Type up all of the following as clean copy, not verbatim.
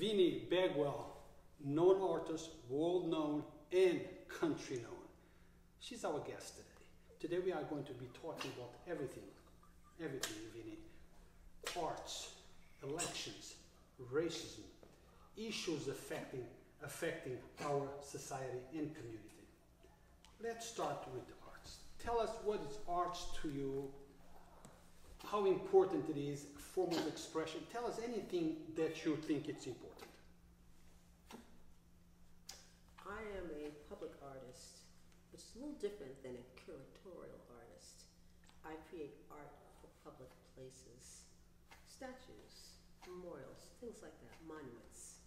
Vinnie Bagwell, known artist, world known and country known. She's our guest today. Today we are going to be talking about everything, Vinnie. Arts, elections, racism, issues affecting our society and community. Let's start with the arts. Tell us what is arts to you, how important it is, form of expression. Tell us anything that you think it's important. I am a public artist, which is a little different than a curatorial artist. I create art for public places, statues, memorials, things like that, monuments.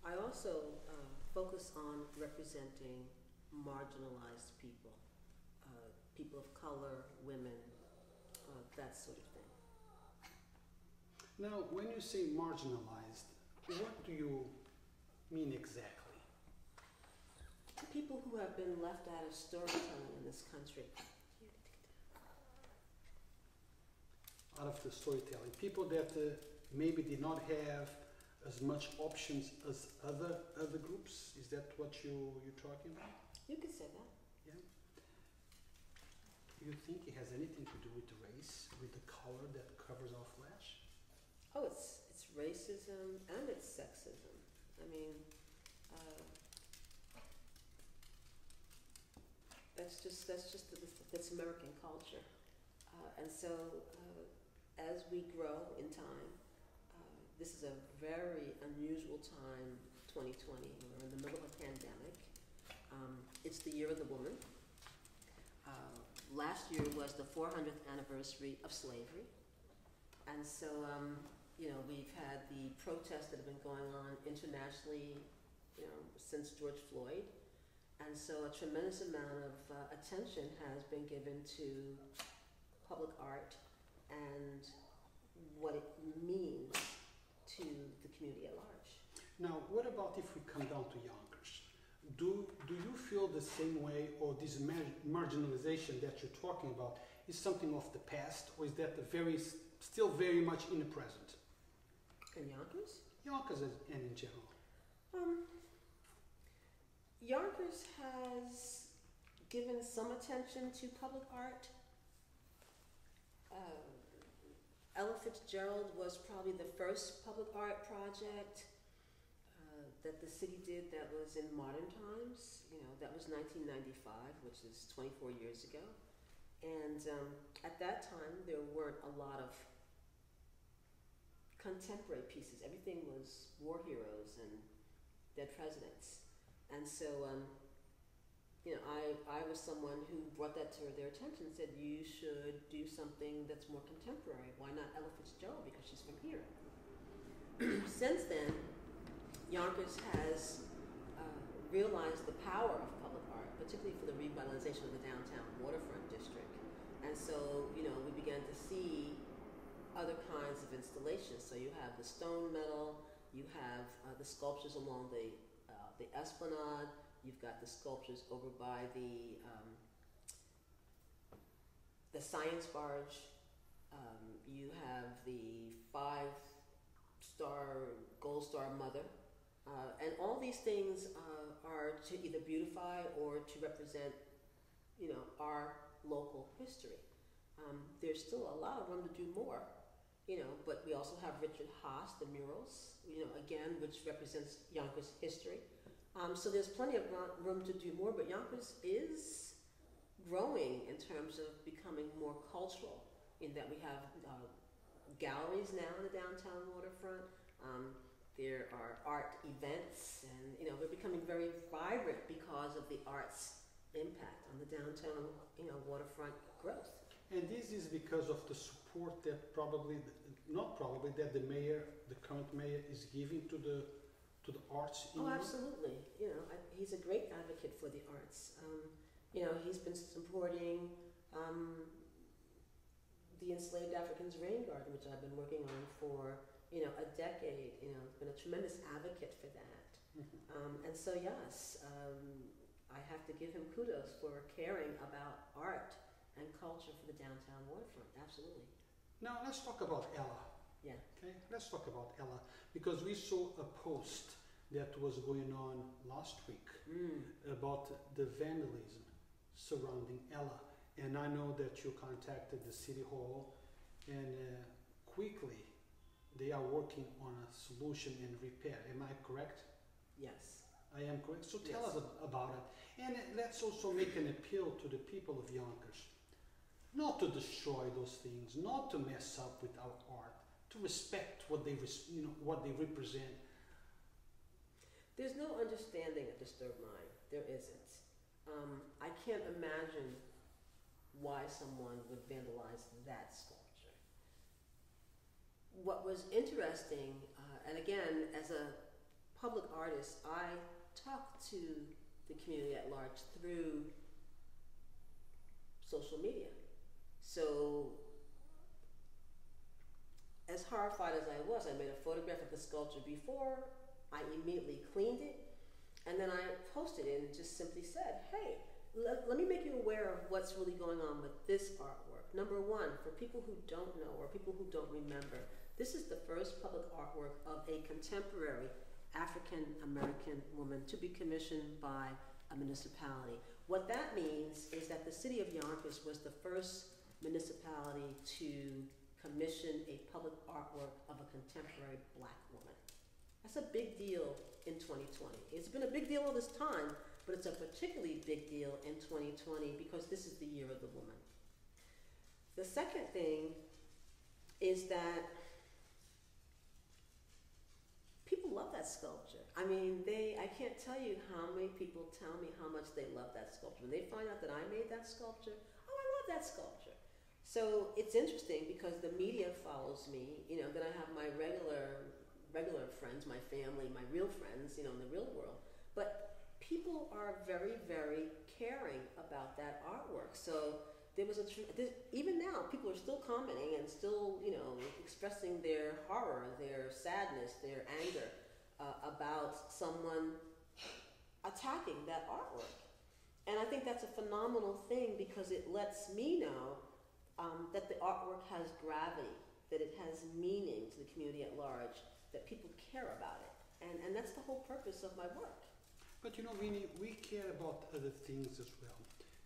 I also focus on representing marginalized people, people of color, women, that sort of thing. Now, when you say marginalized, what do you mean exactly? People who have been left out of storytelling in this country. Out of the storytelling. People that maybe did not have as much options as other groups. Is that what you're talking about? You could say that. Yeah. You think it has anything to do with race, with the color that covers our flesh? Oh, it's racism and it's sexism. I mean, that's American culture, and so as we grow in time, this is a very unusual time. 2020, we're in the middle of a pandemic. It's the year of the woman. Last year was the 400th anniversary of slavery, and so we've had the protests that have been going on internationally, since George Floyd. And so a tremendous amount of attention has been given to public art and what it means to the community at large. Now, what about if we come down to Yonkers? Do you feel the same way, or this marginalization that you're talking about is something of the past, or is that still very much in the present? In Yonkers? Yonkers and in general. Yonkers has given some attention to public art. Ella Fitzgerald was probably the first public art project that the city did that was in modern times. That was 1995, which is 24 years ago. And at that time, there weren't a lot of contemporary pieces. Everything was war heroes and dead presidents. And so, I was someone who brought that to their attention and said, you should do something that's more contemporary. Why not Ella Fitzgerald? Because she's from here. Since then, Yonkers has realized the power of public art, particularly for the revitalization of the downtown waterfront district. And so, we began to see other kinds of installations. So you have the stone metal, you have the sculptures along the Esplanade, you've got the sculptures over by the Science Barge, you have the 5-star, Gold Star Mother, and all these things are to either beautify or to represent, our local history. There's still a lot of room to do more, but we also have Richard Haas, the murals, again, which represents Yonkers history. So there's plenty of room to do more, but Yonkers is growing in terms of becoming more cultural, in that we have galleries now in the downtown waterfront. There are art events, and we're becoming very vibrant because of the arts impact on the downtown waterfront growth. And this is because of the support that that the current mayor is giving to the arts in Europe? Absolutely. He's a great advocate for the arts. He's been supporting the Enslaved Africans Rain Garden, which I've been working on for a decade. Been a tremendous advocate for that. And so yes, I have to give him kudos for caring about art and culture for the downtown waterfront. Absolutely. Now let's talk about Ella. Yeah. Okay, let's talk about Ella, because we saw a post that was going on last week about the vandalism surrounding Ella. And I know that you contacted the City Hall, and quickly they are working on a solution and repair. Am I correct? Yes. I am correct. So tell Yes. us about it. And let's also make an appeal to the people of Yonkers, not to destroy those things, not to mess up with our art, to respect what they, what they represent. There's no understanding a disturbed mind. There isn't. I can't imagine why someone would vandalize that sculpture. What was interesting, and again, as a public artist, I talk to the community at large through social media. So, as horrified as I was, I made a photograph of the sculpture before, I immediately cleaned it, and then I posted it and just simply said, hey, let me make you aware of what's really going on with this artwork. Number one, for people who don't know or people who don't remember, this is the first public artwork of a contemporary African-American woman to be commissioned by a municipality. What that means is that the city of Yonkers was the first municipality to commission a public artwork of a contemporary black woman. That's a big deal in 2020. It's been a big deal all this time, but it's a particularly big deal in 2020 because this is the year of the woman. The second thing is that people love that sculpture. I mean, I can't tell you how many people tell me how much they love that sculpture. When they find out that I made that sculpture, oh, I love that sculpture. So it's interesting because the media follows me, then I have my regular friends, my family, my real friends, in the real world. But people are very, very caring about that artwork. So there was even now, people are still commenting and still, expressing their horror, their sadness, their anger about someone attacking that artwork. And I think that's a phenomenal thing because it lets me know that the artwork has gravity, that it has meaning to the community at large, that people care about it. And that's the whole purpose of my work. But Vinnie, we care about other things as well.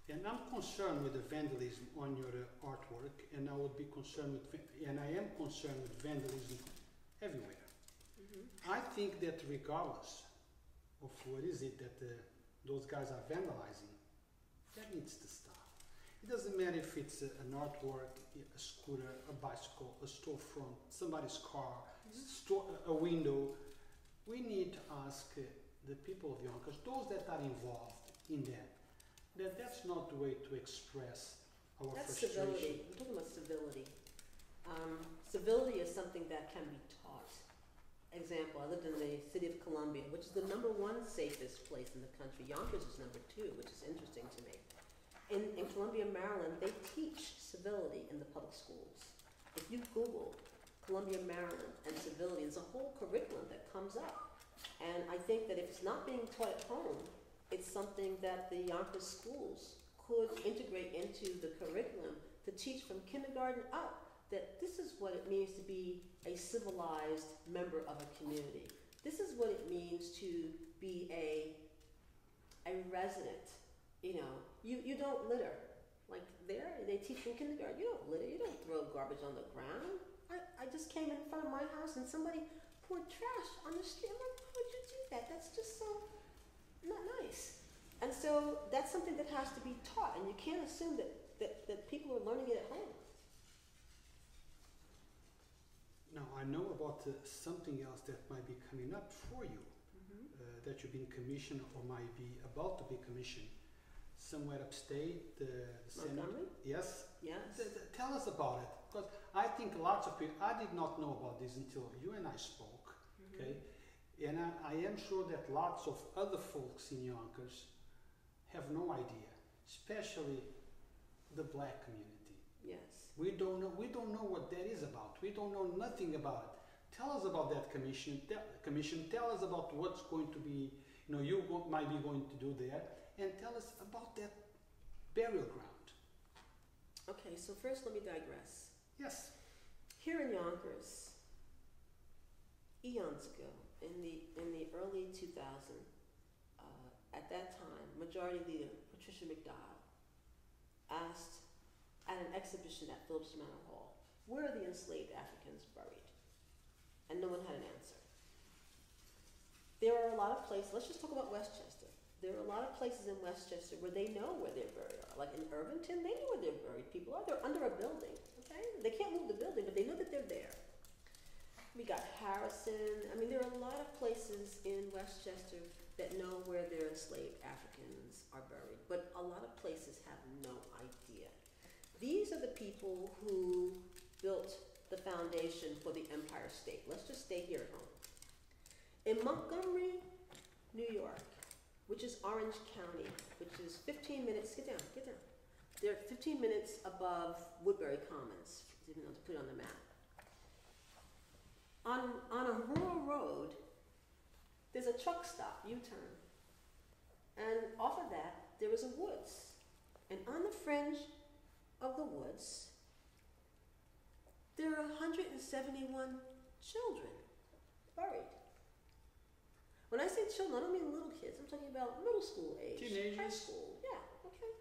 And I'm concerned with the vandalism on your artwork, and I would be concerned with, and I am concerned with vandalism everywhere. Mm-hmm. I think that regardless of what is it that those guys are vandalizing, that needs to stop. It doesn't matter if it's an artwork, a scooter, a bicycle, a storefront, somebody's car, a window. We need to ask the people of Yonkers, those that are involved in that's not the way to express our frustration. Civility. I'm talking about civility. Civility is something that can be taught. Example, I lived in the city of Columbia, which is the #1 safest place in the country. Yonkers is #2, which is interesting to me. In Columbia, Maryland, they teach civility in the public schools. If you Google Columbia, Maryland and civility, there's a whole curriculum that comes up. And I think that if it's not being taught at home, it's something that the Yonkers schools could integrate into the curriculum to teach from kindergarten up that this is what it means to be a civilized member of a community. This is what it means to be a resident. You don't litter. Like there, they teach in kindergarten, you don't litter, you don't throw garbage on the ground. I just came in front of my house and somebody poured trash on the street. I'm like, why would you do that? That's just so not nice. And so that's something that has to be taught, and you can't assume that people are learning it at home. Now, I know about something else that might be coming up for you, that you've been commissioned or might be about to be commissioned somewhere upstate. Montgomery? Yes? Yes. Tell us about it, because I think lots of people, I did not know about this until you and I spoke, okay? And I am sure that lots of other folks in Yonkers have no idea, especially the black community. Yes. We don't know what that is about. We don't know nothing about it. Tell us about that commission. Tell us about what's going to be, might be going to do there, and tell us about that burial ground. Okay, so first let me digress. Yes. Here in Yonkers, eons ago, in the early 2000s, at that time, Majority Leader Patricia McDowell asked at an exhibition at Phillips Manor Hall, where are the enslaved Africans buried? And no one had an answer. There are a lot of places, let's just talk about Westchester. There are a lot of places in Westchester where they know where their buried are. Like in Irvington, they know where their buried people are. They're under a building, okay? They can't move the building, but they know that they're there. We got Harrison. I mean, there are a lot of places in Westchester that know where their enslaved Africans are buried, but a lot of places have no idea. These are the people who built the foundation for the Empire State. Let's just stay here at home. In Montgomery, New York, which is Orange County, which is 15 minutes, get down. They're 15 minutes above Woodbury Commons, even though to put it on the map. On a rural road, there's a truck stop, U-turn. And off of that, there is a woods. And on the fringe of the woods, there are 171 children buried. When I say children, I don't mean little kids. I'm talking about middle school age. Teenagers? High school, yeah, okay.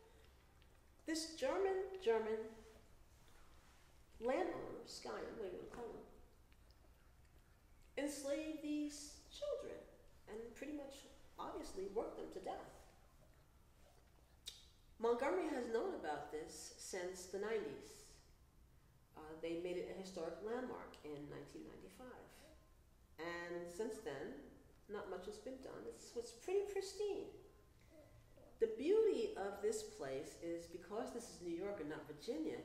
This German landowner, Skyen, whatever you want to call him, enslaved these children and pretty much, obviously, worked them to death. Montgomery has known about this since the 90s. They made it a historic landmark in 1995. And since then, not much has been done. It's pretty pristine. The beauty of this place is because this is New York and not Virginia,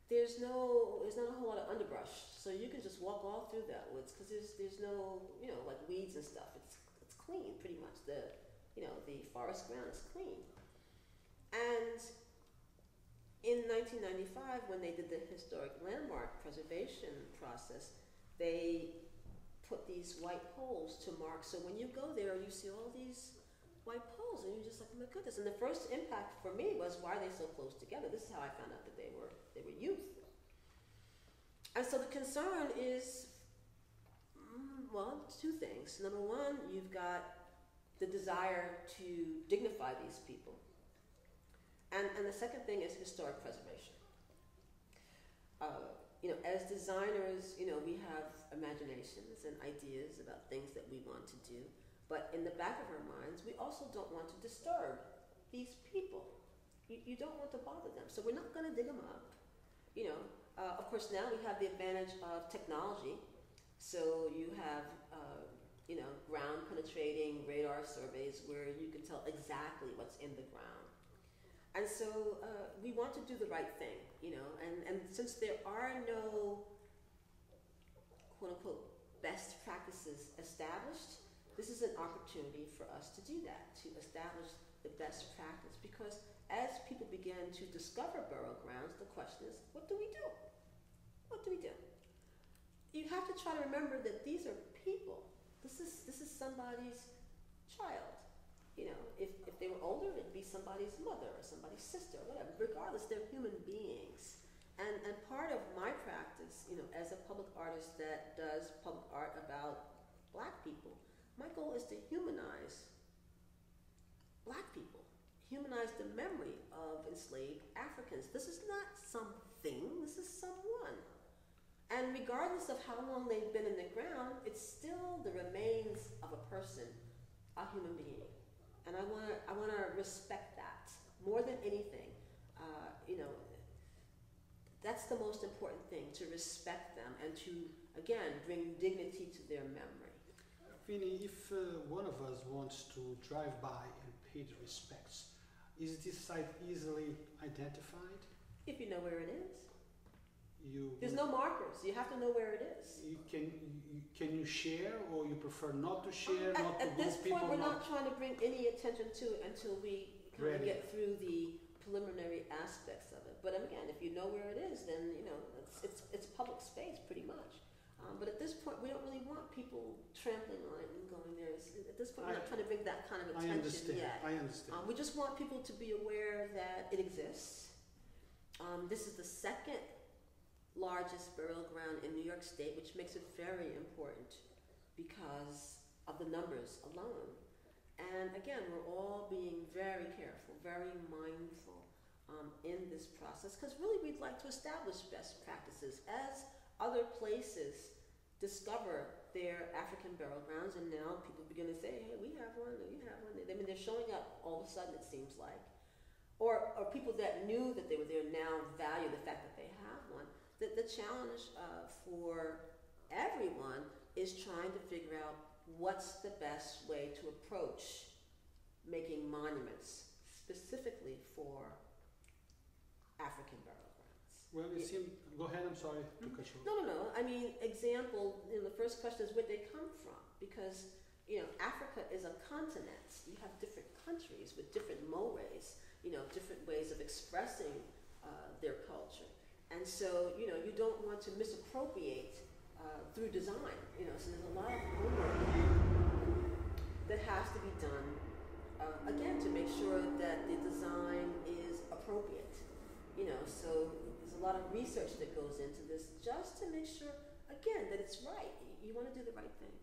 there's not a whole lot of underbrush. So you can just walk all through that woods because there's no, like weeds and stuff. It's clean pretty much. The forest ground is clean. And in 1995, when they did the historic landmark preservation process, they put these white poles to mark. So when you go there, you see all these white poles, and you're just like, oh my goodness. And the first impact for me was, why are they so close together? This is how I found out that they were youth. And so the concern is, well, two things. Number one, you've got the desire to dignify these people. And the second thing is historic preservation. As designers, we have imaginations and ideas about things that we want to do. But in the back of our minds, we also don't want to disturb these people. You don't want to bother them. So we're not going to dig them up. Of course, now we have the advantage of technology. So you have, ground penetrating radar surveys where you can tell exactly what's in the ground. And so we want to do the right thing, and since there are no quote-unquote best practices established, this is an opportunity for us to do that, to establish the best practice, because as people begin to discover burial grounds, the question is, what do we do? What do we do? You have to try to remember that these are people. This is somebody's child. If they were older, it'd be somebody's mother or somebody's sister, whatever. Regardless, they're human beings. And part of my practice, as a public artist that does public art about Black people, my goal is to humanize Black people, humanize the memory of enslaved Africans. This is not something, this is someone. And regardless of how long they've been in the ground, it's still the remains of a person, a human being. And I want to respect that more than anything. That's the most important thing, to respect them and to, again, bring dignity to their memory. Vinny, if one of us wants to drive by and pay the respects, is this site easily identified? If you know where it is. There's no markers. You have to know where it is. Can you share, or you prefer not to share? At this point, we're not trying to bring any attention to it until we kind of get through the preliminary aspects of it. But again, if you know where it is, then it's public space pretty much. But at this point, we don't really want people trampling on it and going there. At this point, we're not trying to bring that kind of attention yet. I understand. We just want people to be aware that it exists. This is the second largest burial ground in New York State, which makes it very important because of the numbers alone. And again, we're all being very careful, very mindful in this process, because really we'd like to establish best practices as other places discover their African burial grounds, and now people begin to say, hey, we have one, we have one. I mean, they're showing up all of a sudden, it seems like. Or people that knew that they were there now value the fact that they have one. The challenge for everyone is trying to figure out what's the best way to approach making monuments specifically for African burial grounds. Well, it seems, go ahead, I'm sorry to cut you off. No. I mean, example, the first question is where they come from, because, Africa is a continent. You have different countries with different mores, different ways of expressing their culture. And so, you don't want to misappropriate through design, so there's a lot of homework that has to be done, again, to make sure that the design is appropriate. So there's a lot of research that goes into this just to make sure, again, that it's right. You want to do the right thing.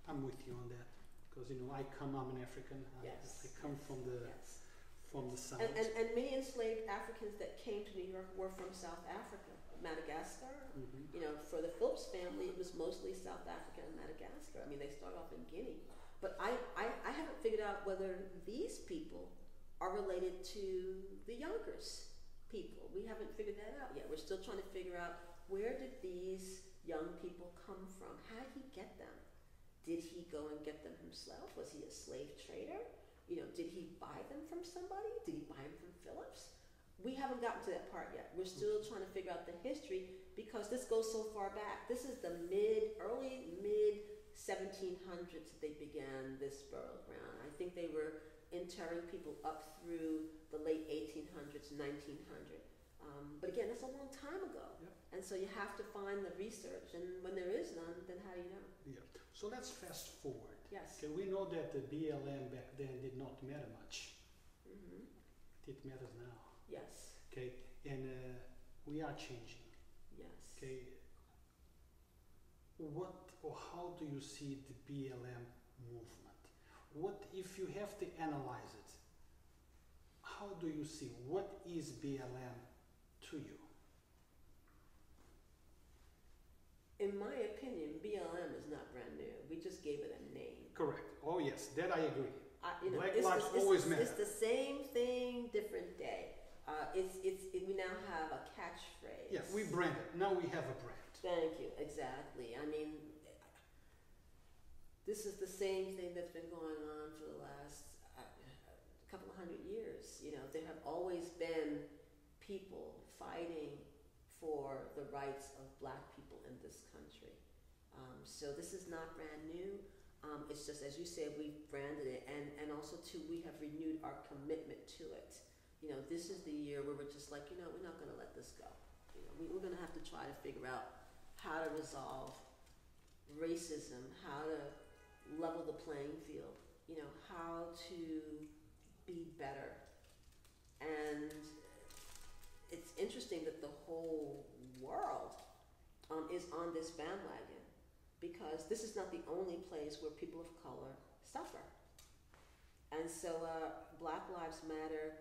I'm with you on that, because I'm an African. Yes. I come from the south. And many enslaved Africans that came to New York were from South Africa, Madagascar. Mm-hmm. For the Phillips family, it was mostly South Africa and Madagascar. I mean, they started off in Guinea. But I haven't figured out whether these people are related to the Yonkers people. We haven't figured that out yet. We're still trying to figure out, where did these young people come from? How did he get them? Did he go and get them himself? Was he a slave trader? Did he buy them from somebody? Did he buy them from Phillips? We haven't gotten to that part yet. We're still trying to figure out the history, because this goes so far back. This is the early mid 1700s that they began this burial ground. I think they were interring people up through the late 1800s, 1900. But again, that's a long time ago. Yep. And so you have to find the research, and when there is none, then how do you know? Yeah. So let's fast forward. Yes. Okay, we know that the BLM back then did not matter much. Mm-hmm. It matters now. Yes. Okay, and we are changing. Yes. Okay, what or how do you see the BLM movement? What if you have to analyze it? How do you see, what is BLM to you? In my opinion, BLM is not brand new. We just gave it a name. Correct. Oh yes, that I agree. Black it's lives always matter. It's the same thing, different day. We now have a catchphrase. Yes, we brand it. Now we have a brand. Thank you. Exactly. I mean, this is the same thing that's been going on for the last couple of 100 years. There have always been people fighting for the rights of Black people in this country. So this is not brand new. It's just, as you said, we've branded it, and also too, we have renewed our commitment to it. This is the year where we're just like, we're not going to let this go. We're going to have to try to figure out how to resolve racism, how to level the playing field, how to be better. And it's interesting that the whole world is on this bandwagon, because this is not the only place where people of color suffer. And so Black Lives Matter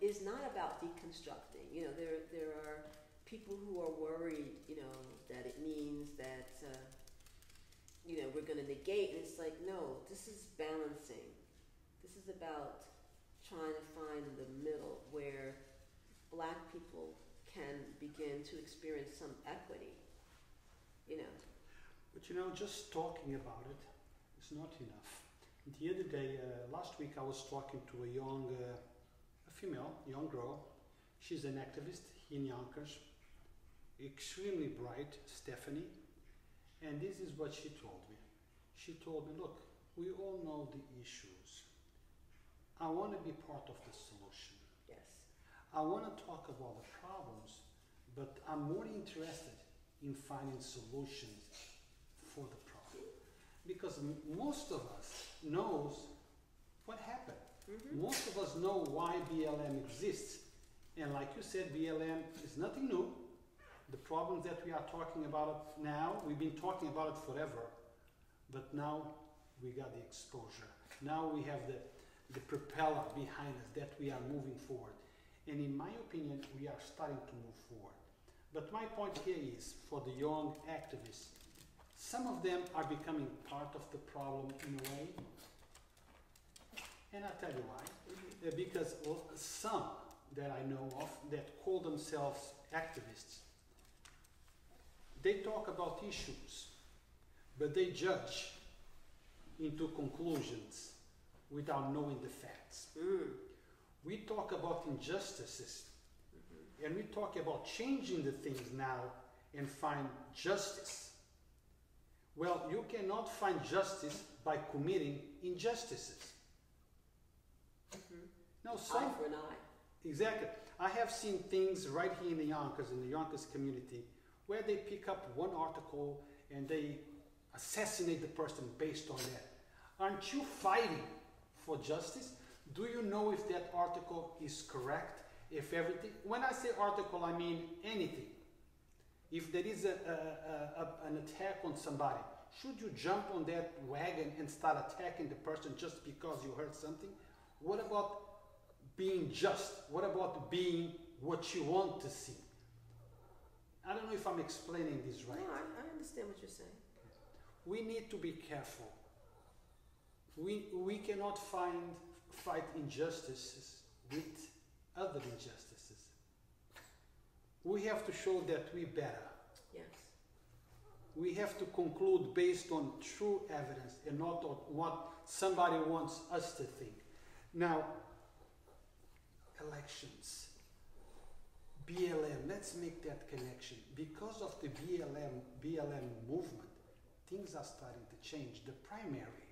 is not about deconstructing. There are people who are worried, that it means that, we're going to negate. And it's like, no, this is balancing. This is about trying to find the middle where Black people can begin to experience some equity, But just talking about it is not enough. The other day, last week, I was talking to a female, young girl. She's an activist in Yonkers, extremely bright, Stephanie. And this is what she told me. She told me, look, we all know the issues. I want to be part of the solution. Yes. I want to talk about the problems, but I'm more interested in finding solutions for the problem. Because most of us knows what happened. Mm-hmm. Most of us know why BLM exists, And like you said, BLM is nothing new. The problems that we are talking about now, we've been talking about it forever, but now we got the exposure. Now we have the propeller behind us that we are moving forward. And in my opinion, we are starting to move forward. But my point here is, for the young activists, some of them are becoming part of the problem in a way. And I'll tell you why. Because some that I know of that call themselves activists, they talk about issues, but they judge into conclusions without knowing the facts. We talk about injustices, and we talk about changing the things now and find justice. Well, you cannot find justice by committing injustices. No, Eye for an eye. Exactly. I have seen things right here in the Yonkers community, where they pick up one article and they assassinate the person based on that. Aren't you fighting for justice? Do you know if that article is correct? If everything, when I say article, I mean anything. If there is an attack on somebody, should you jump on that wagon and start attacking the person just because you heard something? What about being just? What about being what you want to see? I don't know if I'm explaining this right. No, I understand what you're saying. We need to be careful. We cannot fight injustices with other injustices. We have to show that we're better. Yes. We have to conclude based on true evidence and not on what somebody wants us to think. Now, elections, BLM, let's make that connection. Because of the BLM movement, things are starting to change. The primary,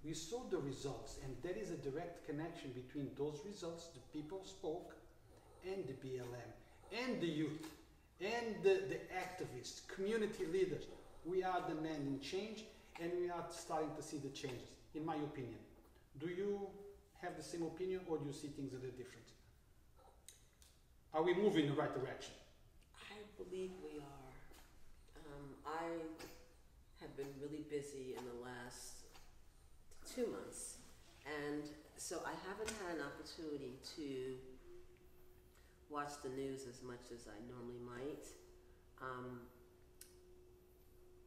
we saw the results, and there is a direct connection between those results, the people spoke, and the BLM, and the youth, and the activists, community leaders. We are demanding change, and we are starting to see the changes, in my opinion. Do you have the same opinion, or do you see things a little different? Are we moving in the right direction? I believe we are. I have been really busy in the last 2 months, and so I haven't had an opportunity to watch the news as much as I normally might.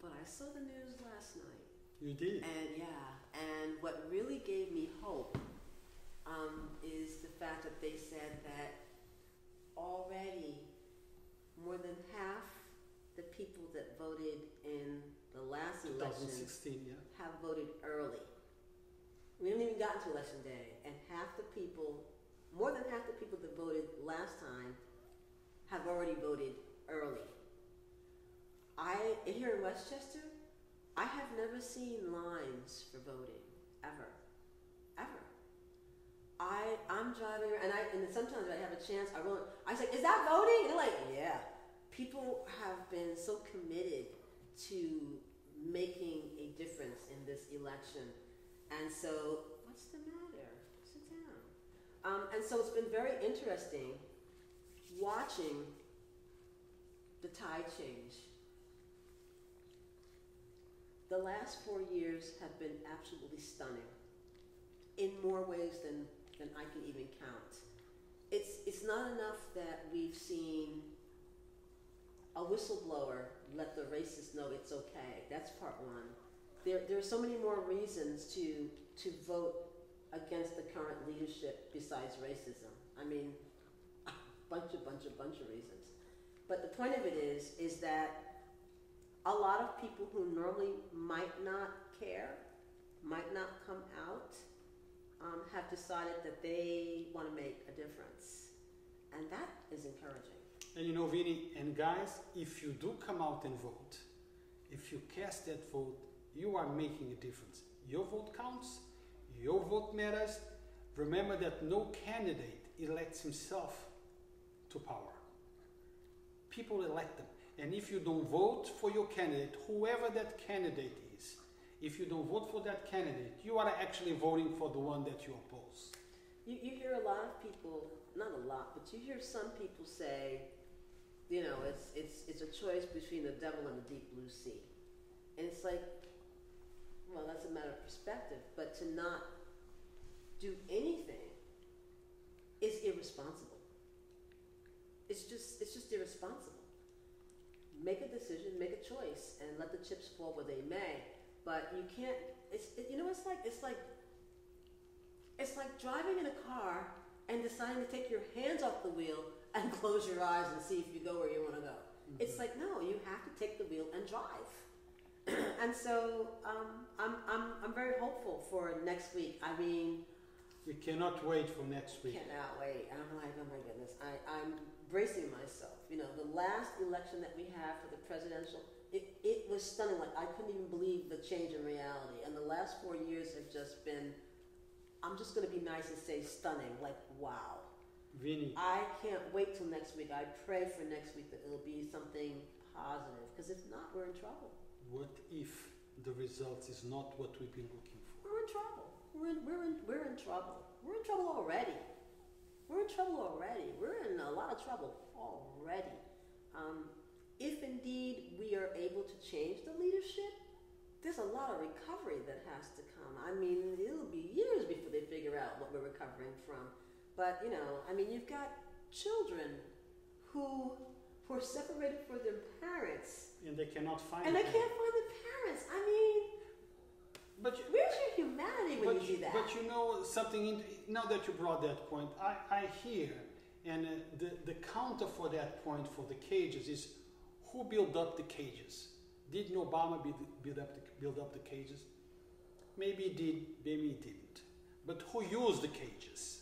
But I saw the news last night. You did? And what really gave me hope is the fact that they said that already more than half the people that voted in the last election 2016, yeah. have voted early. We haven't even gotten to election day, and more than half the people that voted last time have already voted early. Here in Westchester, I have never seen lines for voting, ever. I'm driving around, and sometimes I have a chance, I say, is that voting? And they're like, yeah. People have been so committed to making a difference in this election. And so, what's the matter? Sit down. And so it's been very interesting watching the tide change. The last 4 years have been absolutely stunning in more ways than I can even count. It's not enough that we've seen a whistleblower let the racists know it's okay. That's part one. There are so many more reasons to vote against the current leadership besides racism. I mean, a bunch of reasons. But the point of it is that a lot of people who normally might not care, might not come out, have decided that they want to make a difference. And that is encouraging. And you know, Vinny and guys, if you do come out and vote, if you cast that vote, you are making a difference. Your vote counts, your vote matters. Remember that no candidate elects himself to power. People elect them. And if you don't vote for your candidate, whoever that candidate is, if you don't vote for that candidate, you are actually voting for the one that you oppose. You hear a lot of people, not a lot, but you hear some people say, you know, it's a choice between the devil and the deep blue sea. And it's like, well, that's a matter of perspective, but to not do anything is irresponsible. It's just irresponsible. Make a decision, make a choice, and let the chips fall where they may. But you can't. You know, it's like driving in a car and deciding to take your hands off the wheel and close your eyes and see if you go where you want to go. Mm-hmm. It's like, no, you have to take the wheel and drive. And so I'm very hopeful for next week. I mean, we cannot wait for next week. Cannot wait. I'm like, oh my goodness. I'm bracing myself. You know, the last election that we had for the presidential, it was stunning. Like, I couldn't even believe the change in reality. And the last 4 years have just been, I'm just going to be nice and say stunning. Like, wow. Vinny. I can't wait till next week. I pray for next week that it'll be something positive. Because if not, we're in trouble. What if the result is not what we've been looking for? We're in trouble. We're in trouble. We're in trouble already. We're in trouble already. We're in a lot of trouble already. If indeed we are able to change the leadership, there's a lot of recovery that has to come. I mean, it'll be years before they figure out what we're recovering from. But, you know, I mean, you've got children who are separated from their parents. And they cannot find And they can't find the parents. I mean, where's your humanity when you do that? But you know something, now that you brought that point, I hear, and the counter for that point for the cages is, who built up the cages? Didn't Obama build up the cages? Maybe he did, maybe he didn't. But who used the cages?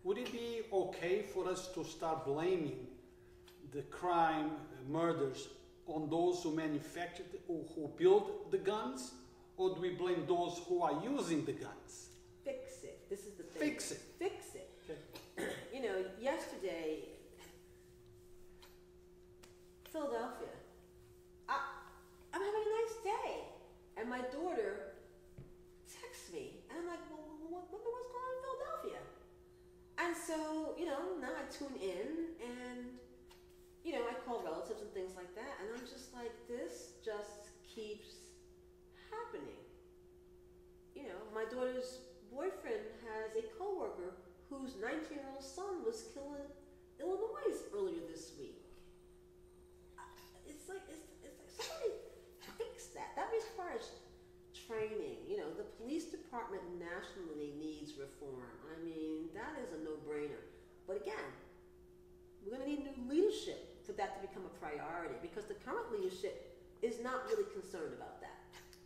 Would it be okay for us to start blaming the crime, murders, on those who manufactured or who built the guns? Or do we blame those who are using the guns? Fix it. This is the thing. Fix it. Fix it. Okay. You know, yesterday, Philadelphia, I'm having a nice day. And my daughter texts me. And I'm like, well, what's going on in Philadelphia? And so, you know, now I tune in and, you know, I call relatives and things like that. And I'm just like, this just keeps happening. You know, my daughter's boyfriend has a coworker whose 19-year-old son was killed in Illinois earlier this week. It's like somebody fix that. That requires training. You know, the police department nationally needs reform. I mean, that is a no-brainer. But again, we're going to need new leadership for that to become a priority, because the current leadership is not really concerned about that.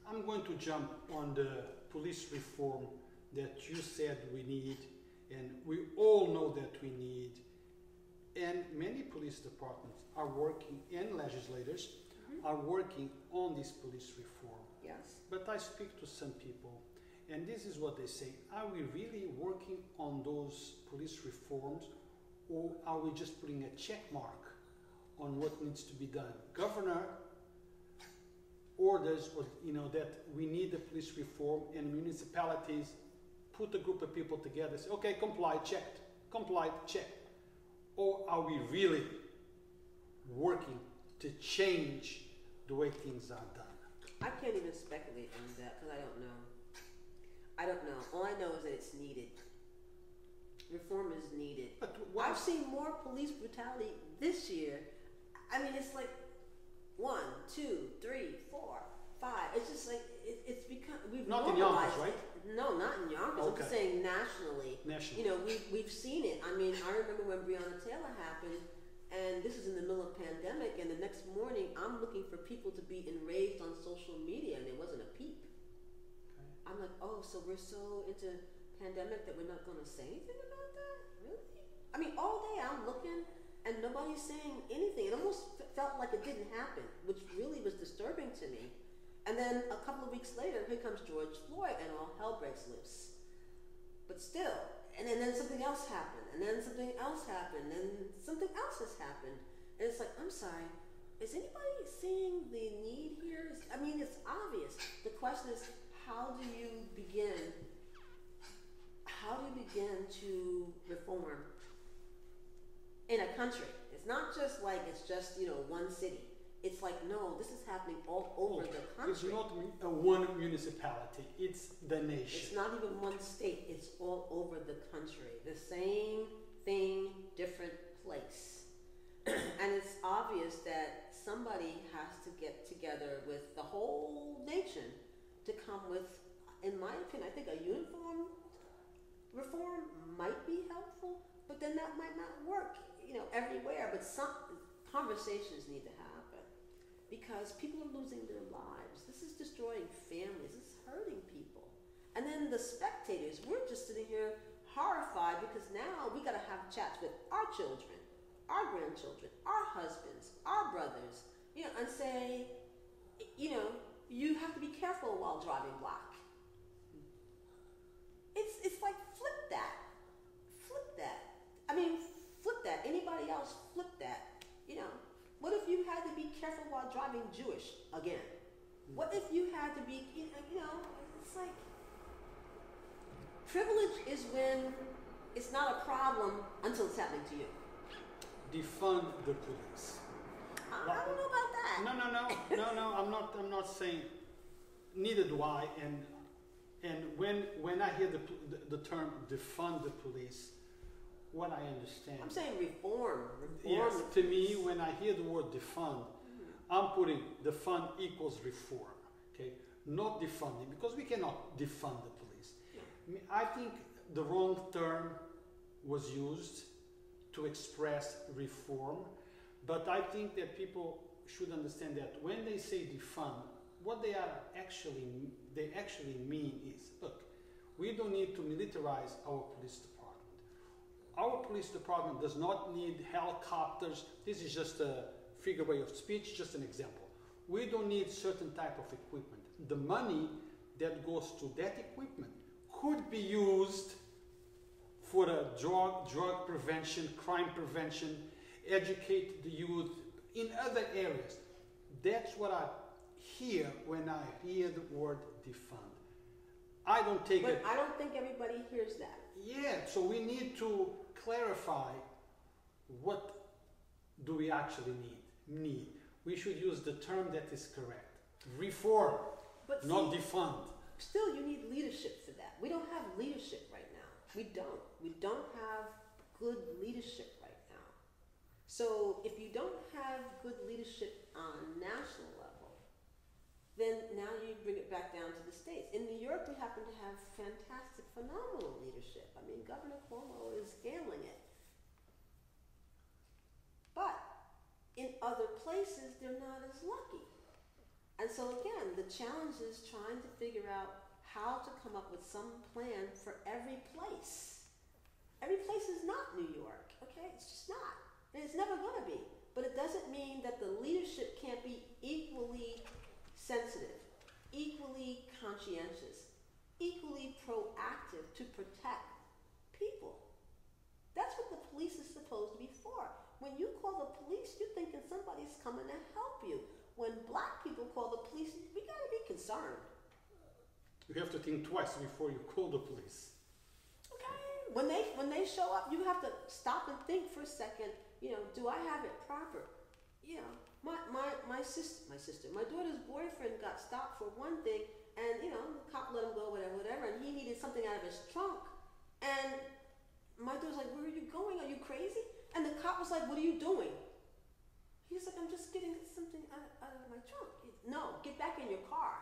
I'm going to jump on the police reform that you said we need, and we all know that we need, and many police departments are working, and legislators are working on this police reform. Yes. But I speak to some people, and this is what they say: are we really working on those police reforms, or are we just putting a check mark on what needs to be done? Governor orders, you know, that we need the police reform, and municipalities put a group of people together and say, okay, comply, checked, complied, checked. Or are we really working to change the way things are done? I can't even speculate on that because I don't know. I don't know. All I know is that it's needed. Reform is needed. But I've seen more police brutality this year. I mean, it's like 1, 2, 3, 4, 5. It's just like it's become. We've not normalized in Yonkers, right? It. No, not in Yonkers. Okay. I'm just saying nationally. Nationally. You know, we've seen it. I mean, I remember when Breonna Taylor happened, and this is in the middle of pandemic, and the next morning I'm looking for people to be enraged on social media, and there wasn't a peep. Okay. I'm like, oh, so we're so into pandemic that we're not going to say anything about that? Really? I mean, all day I'm looking, and nobody's saying anything. It almost felt like it didn't happen, which really was disturbing to me. And then a couple of weeks later, here comes George Floyd, and all hell breaks loose. But still, and then something else happened, and then something else happened, and something else has happened. And it's like, I'm sorry, is anybody seeing the need here? I mean, it's obvious. The question is, how do you begin? how do you begin to reform in a country? It's not just like it's just, one city. It's like, no, this is happening all over the country. It's not one municipality, it's the nation. It's not even one state, it's all over the country. The same thing, different place. And it's obvious that somebody has to get together with the whole nation to come with, in my opinion, I think a uniform reform might be helpful, but then that might not work, everywhere. But some conversations need to happen because people are losing their lives. This is destroying families. This is hurting people. And then the spectators, we're just sitting here horrified because now we got to have chats with our children, our grandchildren, our husbands, our brothers, and say, you have to be careful while driving black. It's like flip that. Flip that. Anybody else flip that. What if you had to be careful while driving Jewish again? What if you had to be, it's like, privilege is when it's not a problem until it's happening to you. Defund the police. I don't know about that. No, I'm not saying, neither do I, and when I hear the term defund the police, what I understand. I'm saying reform. Yes, to me, when I hear the word defund, I'm putting defund equals reform, okay? Not defunding, because we cannot defund the police. Yeah. I think the wrong term was used to express reform, but I think that people should understand that when they say defund, what they actually mean is, look, we don't need to militarize our police department. Our police department does not need helicopters. This is just a figure way of speech, just an example. We don't need certain type of equipment. The money that goes to that equipment could be used for a drug prevention, crime prevention, educate the youth in other areas. That's what I hear when I hear the word defund. I don't take it. But I don't think everybody hears that. Yeah, so we need to clarify what do we actually need. We should use the term that is correct. Reform, but not defund. Still, you need leadership for that. We don't have leadership right now. We don't have good leadership right now. So if you don't have good leadership on a national level, then now you bring it back down to the states. In New York, we happen to have fantastic, phenomenal leadership. I mean, Governor Cuomo is handling it. But in other places, they're not as lucky. And so again, the challenge is trying to figure out how to come up with some plan for every place. Every place is not New York, okay? It's just not. And it's never gonna be. But it doesn't mean that the leadership can't be equally sensitive, equally conscientious, equally proactive to protect people. That's what the police is supposed to be for. When you call the police, you're thinking somebody's coming to help you. When black people call the police, we gotta be concerned. You have to think twice before you call the police. Okay. When they show up, you have to stop and think for a second. Do I have it proper? My daughter's boyfriend got stopped for one thing, and the cop let him go, whatever, and he needed something out of his trunk, and my daughter's like, "Where are you going? Are you crazy?" And the cop was like, "What are you doing?" He's like, "I'm just getting something out of my trunk." No, get back in your car.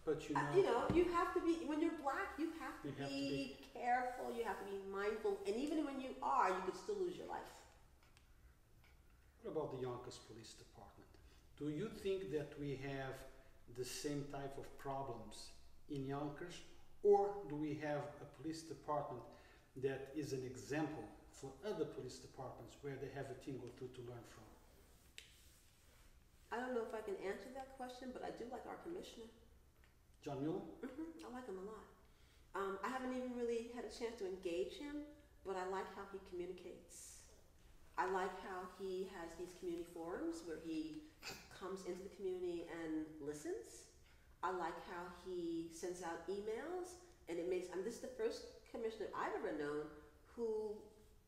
But you have to be, when you're black, you have to be careful, you have to be mindful, and even when you are, you could still lose your life. What about the Yonkers Police Department? Do you think that we have the same type of problems in Yonkers, or do we have a police department that is an example for other police departments where they have a thing or two to learn from? I don't know if I can answer that question, but I do like our commissioner. John Mueller? I like him a lot. I haven't even really had a chance to engage him, but I like how he communicates. I like how he has these community forums where he comes into the community and listens. I like how he sends out emails, and it makes. This is the first commissioner I've ever known who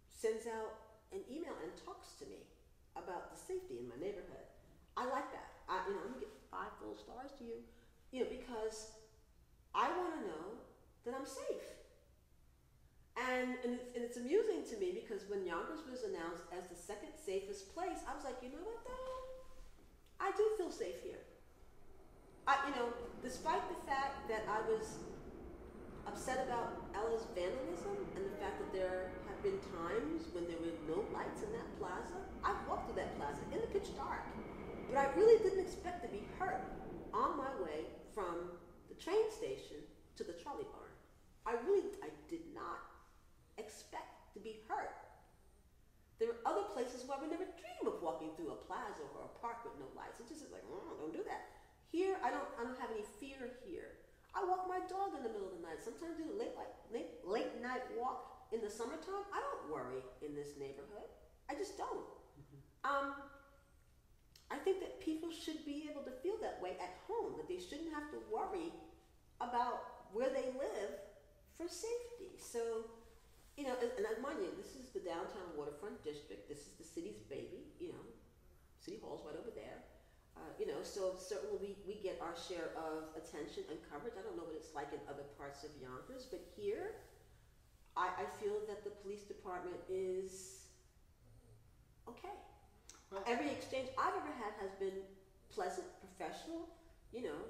sends out an email and talks to me about the safety in my neighborhood. I like that. I'm gonna give 5 full stars to you, because I want to know that I'm safe. And it's amusing to me because when Yonkers was announced as the 2nd safest place, I was like, you know what though? I do feel safe here. Despite the fact that I was upset about Ella's vandalism and the fact that there have been times when there were no lights in that plaza, I've walked through that plaza in the pitch dark. But I really didn't expect to be hurt on my way from the train station to the trolley barn. I did not expect to be hurt. There are other places where I would never dream of walking through a plaza or a park with no lights. It just is like, don't do that. Here, I don't have any fear here. I walk my dog in the middle of the night. Sometimes do a late night walk in the summertime. I don't worry in this neighborhood. I just don't. Mm-hmm. I think that people should be able to feel that way at home, that they shouldn't have to worry about where they live for safety. So, and mind you, this is the downtown waterfront district. This is the city's baby. City Hall's right over there. So certainly we get our share of attention and coverage. I don't know what it's like in other parts of Yonkers, but here, I feel that the police department is okay. Well, every exchange I've ever had has been pleasant, professional.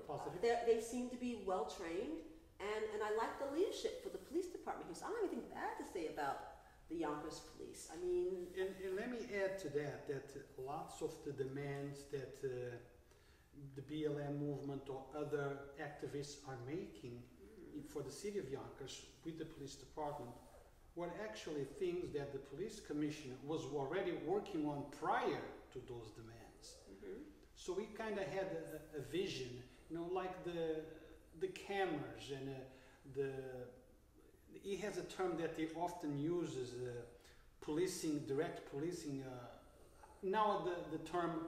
Positive. They seem to be well trained, and I like the leadership for the police department here. So I don't have anything bad to say about the Yonkers police. I mean, and let me add to that lots of the demands that the BLM movement or other activists are making for the city of Yonkers with the police department were actually things that the police commissioner was already working on prior to those demands. Mm-hmm. So we kind of had a vision, like the cameras and he has a term that he often uses, direct policing. Now the term,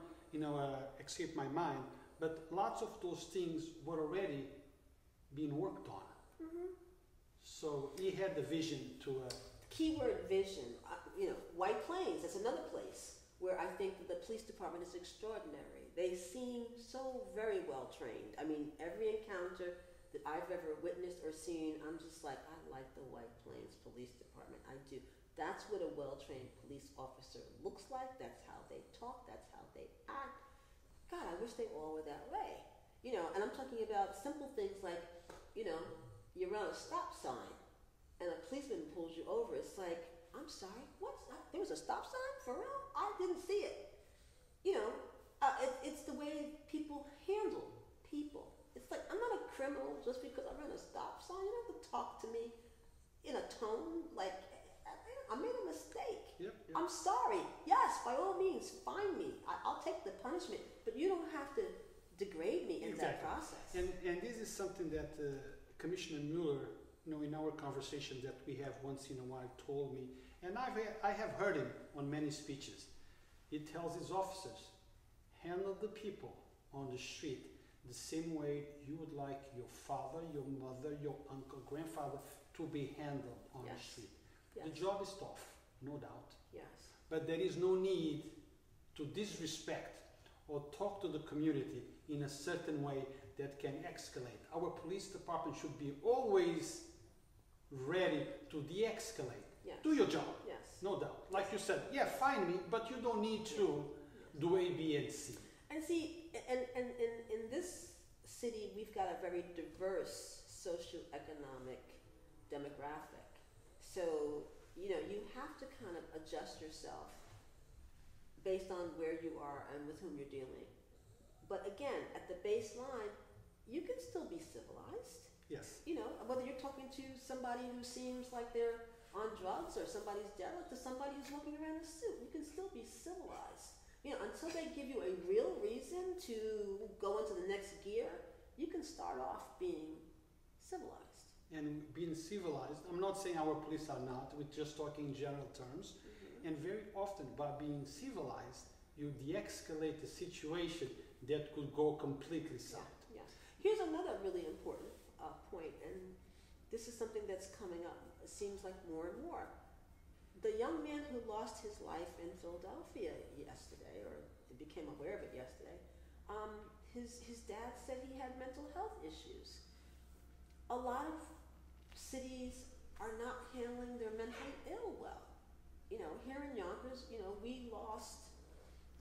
escaped my mind, but lots of those things were already being worked on. Mm-hmm. So he had the vision to... Keyword vision. White Plains, that's another place where I think that the police department is extraordinary. They seem so very well trained. I mean, every encounter that I've ever witnessed or seen, I'm just like, I like the White Plains Police Department. I do. That's what a well-trained police officer looks like. That's how they talk. That's how they act. God, I wish they all were that way. And I'm talking about simple things like, you're on a stop sign and a policeman pulls you over. It's like, I'm sorry, there was a stop sign? For real? I didn't see it. It's the way people handle people. It's like, I'm not a criminal just because I ran a stop sign. You don't have to talk to me in a tone like, I made a mistake. Yep. I'm sorry. Yes, by all means, fine me. I'll take the punishment, but you don't have to degrade me in that process. And this is something that Commissioner Mueller, in our conversation that we have once in a while, told me, and I have heard him on many speeches. He tells his officers, handle the people on the street the same way you would like your father, your mother, your uncle, grandfather to be handled on the street. Yes. The job is tough, no doubt. Yes. But there is no need to disrespect or talk to the community in a certain way that can escalate. Our police department should be always ready to de-escalate. Yes. Do your job. Yes. No doubt. Like you said, fine me, but you don't need to do A, B, and C. And see, and in this city, we've got a very diverse socioeconomic demographic. So, you have to kind of adjust yourself based on where you are and with whom you're dealing. But again, at the baseline, you can still be civilized. Yes. Whether you're talking to somebody who seems like they're on drugs or somebody's derelict to somebody who's walking around in a suit, you can still be civilized. Until they give you a real reason to go into the next gear, you can start off being civilized. And being civilized, I'm not saying our police are not, we're just talking in general terms. Mm-hmm. And very often by being civilized, you de-escalate the situation that could go completely south. Yes. Here's another really important point, and this is something that's coming up. It seems like more and more. The young man who lost his life in Philadelphia yesterday, or became aware of it yesterday, his dad said he had mental health issues. A lot of cities are not handling their mentally ill well. You know, here in Yonkers, you know, we lost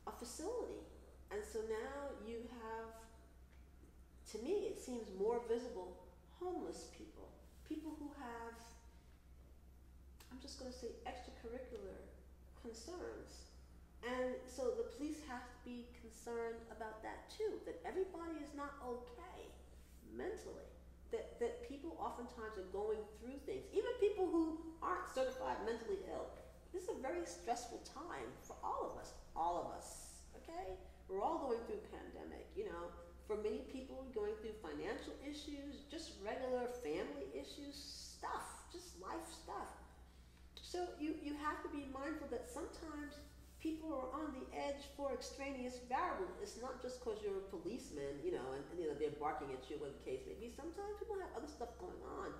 a facility. And so now you have, to me, it seems more visible, homeless people. People who have, I'm just going to say, extracurricular concerns. And so the police have to be concerned about that too, that everybody is not okay mentally. That people oftentimes are going through things. Even people who aren't certified mentally ill. This is a very stressful time for all of us, okay? We're all going through pandemic, you know. For many people going through financial issues, just regular family issues, stuff, just life stuff. So you have to be mindful that sometimes people are on the edge for extraneous variables. It's not just because you're a policeman, you know, and you know they're barking at you, whatever the case may be. Sometimes people have other stuff going on.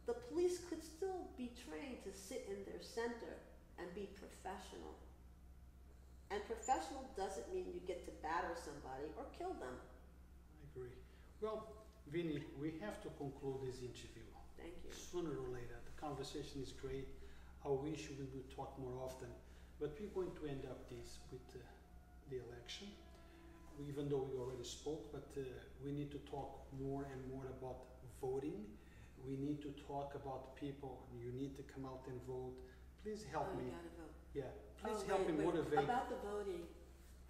The police could still be trained to sit in their center and be professional. And professional doesn't mean you get to batter somebody or kill them. I agree. Well, Vinnie, we have to conclude this interview. Thank you. Sooner or later. The conversation is great. I wish we would talk more often. But we're going to end up this with the election. Even though we already spoke, but we need to talk more and more about voting. We need to talk about people. You need to come out and vote. Please help me. You gotta vote. Yeah, please help me motivate. About the voting,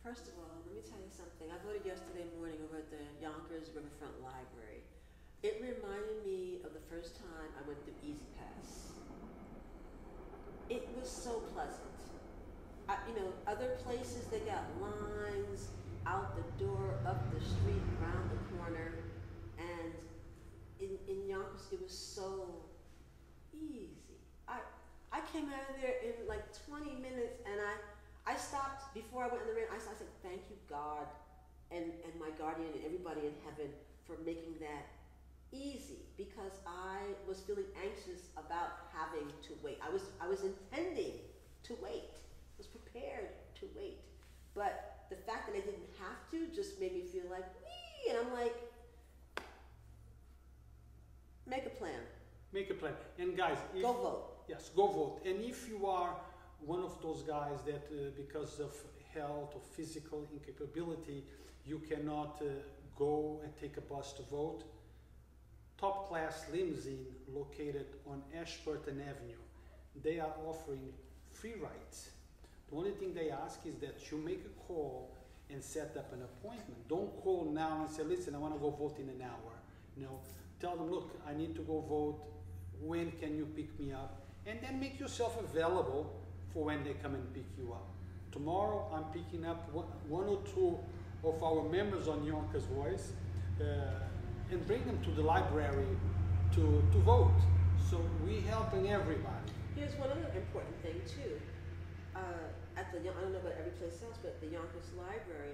first of all, let me tell you something. I voted yesterday morning over at the Yonkers Riverfront Library. It reminded me of the first time I went through Easy Pass. It was so pleasant. You know, other places they got lines out the door, up the street, around the corner, and in Yonkers it was so easy. I came out of there in like 20 minutes, and I stopped before I went in the rain. I said, thank you, God, and my guardian and everybody in heaven for making that easy, because I was feeling anxious about having to wait. I was intending to wait. I was prepared to wait. But the fact that I didn't have to just made me feel like, wee, and I'm like, make a plan. Make a plan. And guys, go vote. Yes, go vote. And if you are one of those guys that because of health or physical incapability, you cannot go and take a bus to vote, Top Class Limousine located on Ashburton Avenue, they are offering free rides. The only thing they ask is that you make a call and set up an appointment. Don't call now and say, listen, I want to go vote in an hour. No, tell them, look, I need to go vote. When can you pick me up? And then make yourself available for when they come and pick you up. Tomorrow, I'm picking up one or two of our members on Yonkers Voice and bring them to the library to vote. So we're helping everybody. Here's one other important thing too. At the, I don't know about every place else, but at the Yonkers Library,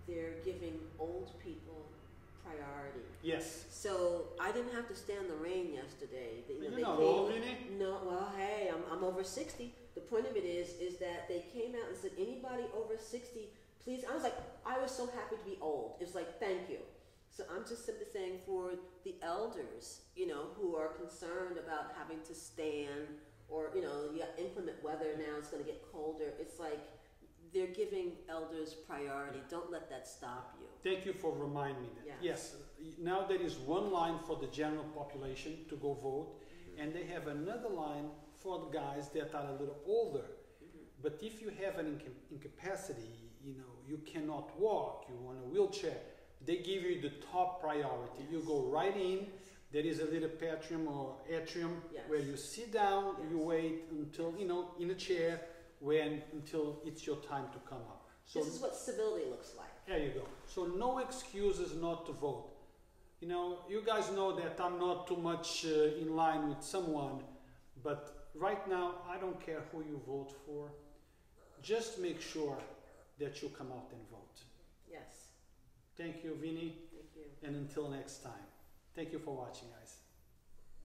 they're giving old people priority. Yes. So I didn't have to stand the rain yesterday. You're not old, Vinnie? No, well, hey, I'm over 60. The point of it is that they came out and said, anybody over 60, please. I was so happy to be old. It was like, thank you. So I'm just simply saying for the elders, you know, who are concerned about having to stand, or, you know, you got inclement weather now, it's going to get colder. It's like they're giving elders priority. Don't let that stop you. Thank you for reminding me that. Yes. Now there is one line for the general population to go vote, and they have another line for the guys that are a little older. But if you have an incapacity, you know, you cannot walk, you're on a wheelchair, they give you the top priority. You go right in. There is a little atrium where you sit down, you wait until, you know, in a chair until it's your time to come up. So this is what civility looks like. There you go. So no excuses not to vote. You know, you guys know that I'm not too much in line with someone, but right now I don't care who you vote for. Just make sure that you come out and vote. Yes. Thank you, Vinnie. Thank you. you. And until next time, thank you for watching, guys.